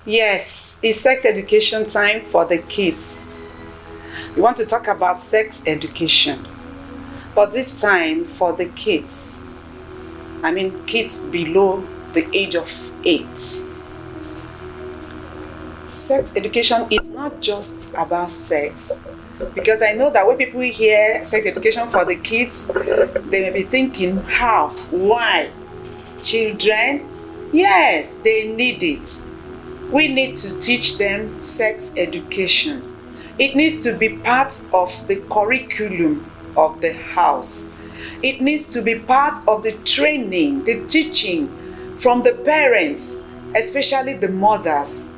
Yes, it's sex education time for the kids. We want to talk about sex education, but this time for the kids. I mean, kids below the age of 8. Sex education is not just about sex, because I know that when people hear sex education for the kids, they may be thinking, how, why? Children? Yes, they need it. We need to teach them sex education. It needs to be part of the curriculum of the house. It needs to be part of the training, the teaching from the parents, especially the mothers.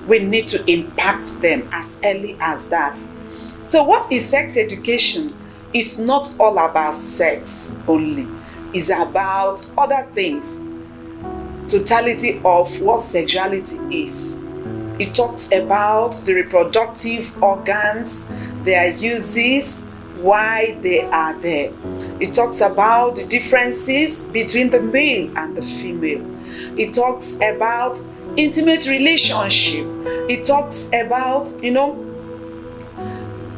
We need to impact them as early as that. So what is sex education? It's not all about sex only. It's about other things. Totality of what sexuality is. It talks about the reproductive organs, their uses, why they are there. It talks about the differences between the male and the female. It talks about intimate relationship. It talks about,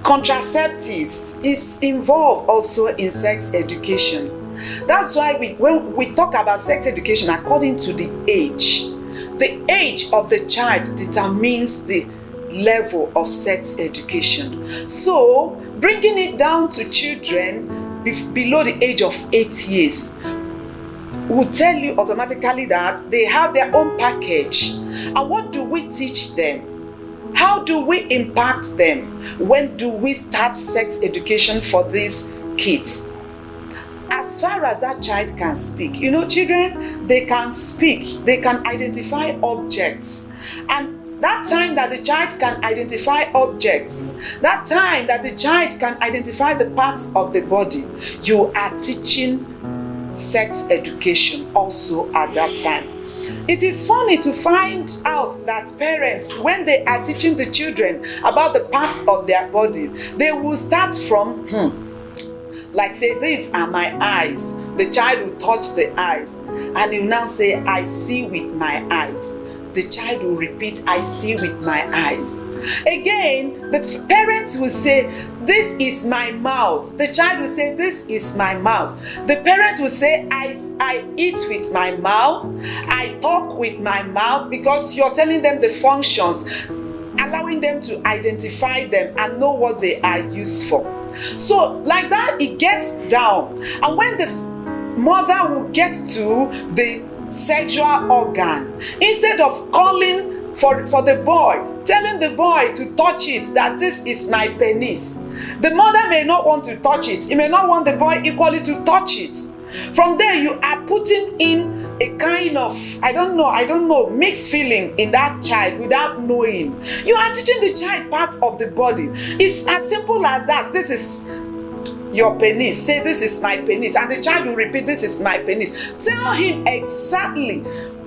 contraceptives is involved also in sex education. That's why when we talk about sex education according to the age of the child determines the level of sex education. So, bringing it down to children below the age of 8 years will tell you automatically that they have their own package. And what do we teach them? How do we impact them? When do we start sex education for these kids? As far as that child can speak, children, they can speak, they can identify objects. And that time that the child can identify objects, that time that the child can identify the parts of the body, you are teaching sex education also at that time. It is funny to find out that parents, when they are teaching the children about the parts of their body, they will start from, like say, these are my eyes. The child will touch the eyes and he will now say, I see with my eyes. The child will repeat, I see with my eyes. Again, the parents will say, this is my mouth. The child will say, this is my mouth. The parent will say, I eat with my mouth. I talk with my mouth, because you're telling them the functions, allowing them to identify them and know what they are used for. So like that, it gets down. And when the mother will get to the sexual organ, instead of calling for the boy, telling the boy to touch it, that this is my penis, the mother may not want to touch it. He may not want the boy equally to touch it. From there, you are putting in a kind of, I don't know, mixed feeling in that child without knowing. You are teaching the child parts of the body. It's as simple as that. This is your penis. Say, this is my penis. And the child will repeat, this is my penis. Tell him exactly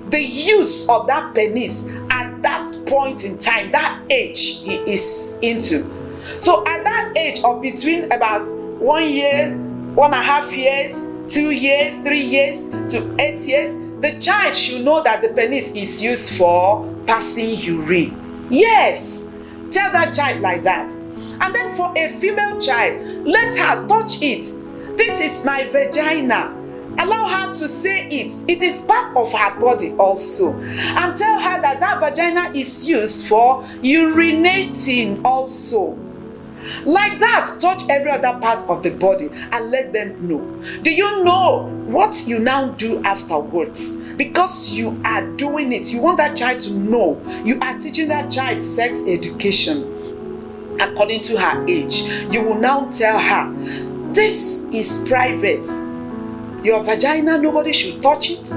the use of that penis at that point in time, that age he is into. So at that age of between about 1 year, 1.5 years, 2 years, 3 years to 8 years, the child should know that the penis is used for passing urine. Yes, tell that child like that. And then for a female child, let her touch it. This is my vagina. Allow her to say it. It is part of her body also. And tell her that that vagina is used for urinating also. Like that, touch every other part of the body and let them know. Do you know what you now do afterwards? Because you are doing it. You want that child to know. You are teaching that child sex education according to her age. You will now tell her, this is private. Your vagina, nobody should touch it.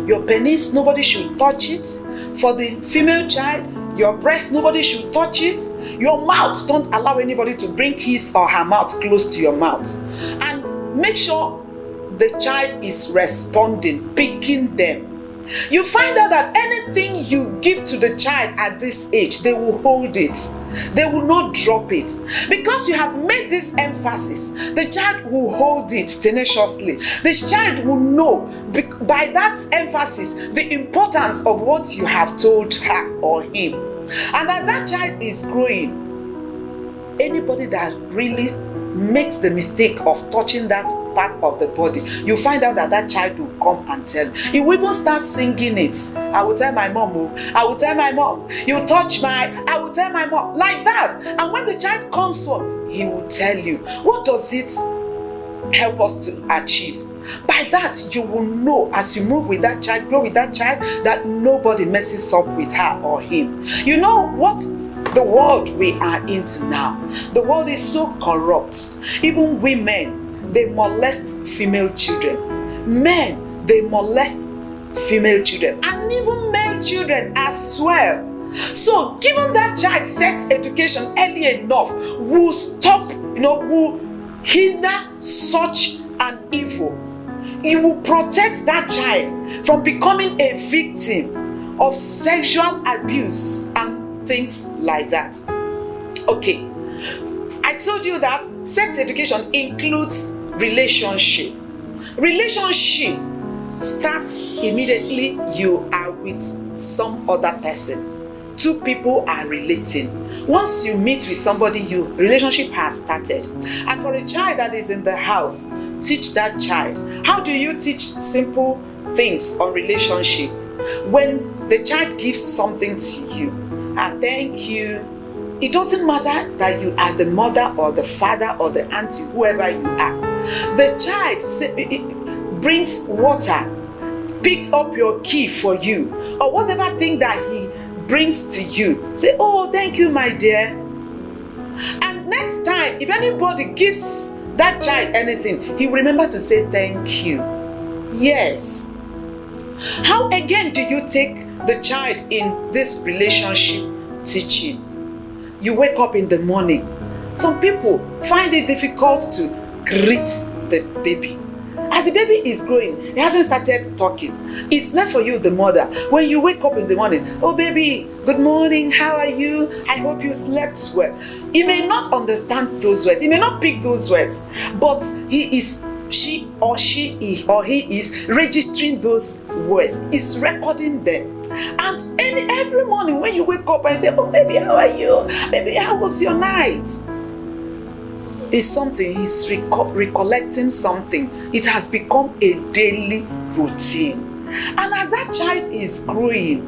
Your penis, nobody should touch it. For the female child, your breast, nobody should touch it. Your mouth, don't allow anybody to bring his or her mouth close to your mouth. And make sure the child is responding, picking them. You find out that anything you give to the child at this age, they will hold it. They will not drop it. Because you have made this emphasis, the child will hold it tenaciously. The child will know by that emphasis the importance of what you have told her or him. And as that child is growing, anybody that really makes the mistake of touching that part of the body, you find out that that child will come and tell you. He will even start singing it. I will tell my mom, oh, I will tell my mom, you touch I will tell my mom, like that. And when the child comes home, he will tell you. What does it help us to achieve? By that, you will know as you move with that child, grow with that child, that nobody messes up with her or him. You know what? The world we are into now, the world is so corrupt. Even women, they molest female children. Men, they molest female children. And even male children as well. So giving that child sex education early enough will stop, will hinder such an evil. It will protect that child from becoming a victim of sexual abuse and things like that. Okay, I told you that sex education includes relationship. Relationship starts immediately you are with some other person. Two people are relating. Once you meet with somebody, your relationship has started. And for a child that is in the house, teach that child. How do you teach simple things on relationship? When the child gives something to you, thank you. It doesn't matter that you are the mother or the father or the auntie, whoever you are. The child brings water, picks up your key for you, or whatever thing that he brings to you. Say, oh, thank you, my dear. And next time, if anybody gives that child anything, he will remember to say thank you. Yes. How again do you take the child in this relationship teaching? You wake up in the morning. Some people find it difficult to greet the baby. As the baby is growing, he hasn't started talking. It's left for you, the mother. When you wake up in the morning, oh baby, good morning, how are you? I hope you slept well. He may not understand those words. He may not pick those words, but he is registering those words. He's recording them. And every morning when you wake up and say, oh baby, how are you? Baby, how was your night? It's something, he's recollecting something. It has become a daily routine. And as that child is growing,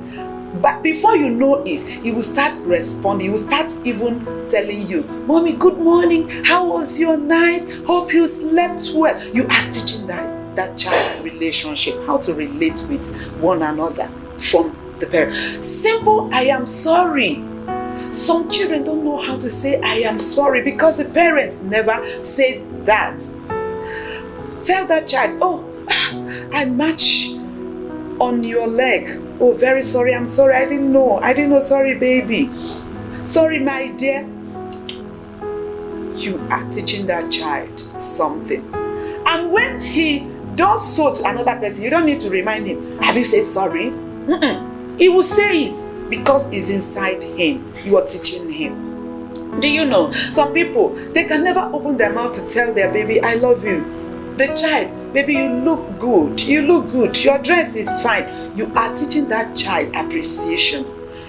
but before you know it, he will start responding. He will start even telling you, Mommy, good morning. How was your night? Hope you slept well. You are teaching that child relationship, how to relate with one another from the parent. Simple, I am sorry. Some children don't know how to say I am sorry because the parents never said that. Tell that child, oh, I match on your leg. Oh, very sorry, I'm sorry, I didn't know, sorry baby. Sorry my dear. You are teaching that child something. And when he does so to another person, you don't need to remind him, have you said sorry? He will say it because it's inside him. You are teaching him. Do you know, some people, they can never open their mouth to tell their baby, I love you. The child, baby, you look good. You look good. Your dress is fine. You are teaching that child appreciation.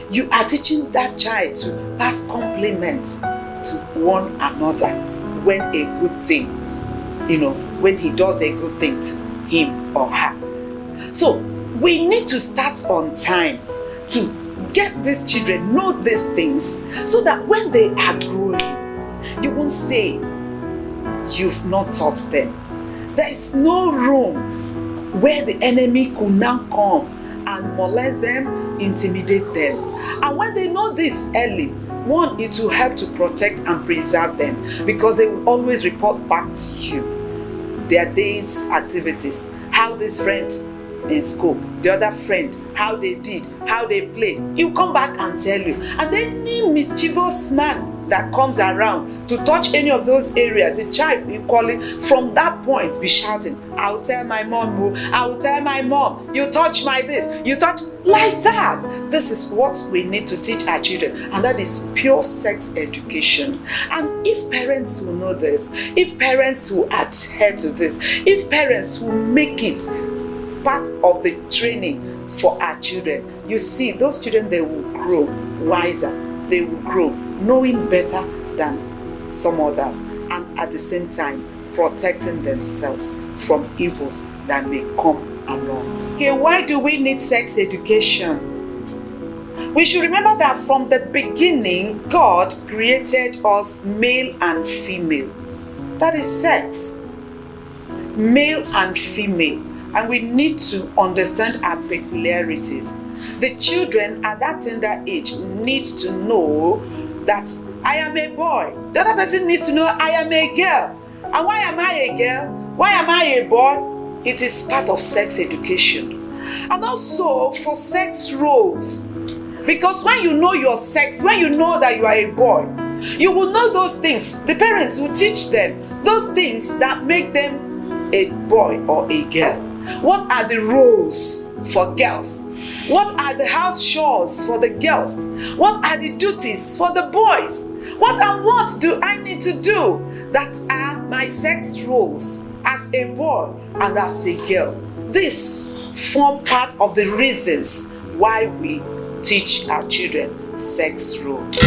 You are teaching that child to pass compliments to one another when a good thing, when he does a good thing to him or her. So we need to start on time to get these children know these things so that when they are growing, you won't say you've not taught them. There is no room where the enemy could now come and molest them, intimidate them. And when they know this early, one, it will help to protect and preserve them because they will always report back to you their day's activities, how this friend in school, the other friend, how they did, how they played. He'll come back and tell you. And any mischievous man that comes around to touch any of those areas, the child equally from that point be shouting, I will tell my mom, oh, I will tell my mom, you touch my this, you touch, like that. This is what we need to teach our children, and that is pure sex education. And if parents will know this, if parents will adhere to this, if parents will make it part of the training for our children, you see, those children, they will grow wiser, they will grow knowing better than some others, and at the same time protecting themselves from evils that may come along. Okay, why do we need sex education? We should remember that from the beginning, God created us male and female. That is sex. Male and female. And we need to understand our peculiarities. The children at that tender age need to know that I am a boy. The other person needs to know I am a girl. And why am I a girl? Why am I a boy? It is part of sex education. And also for sex roles. Because when you know your sex, when you know that you are a boy, you will know those things. The parents will teach them those things that make them a boy or a girl. What are the roles for girls? What are the house chores for the girls? What are the duties for the boys? What and what do I need to do? That are my sex roles as a boy and as a girl. This form part of the reasons why we teach our children sex roles.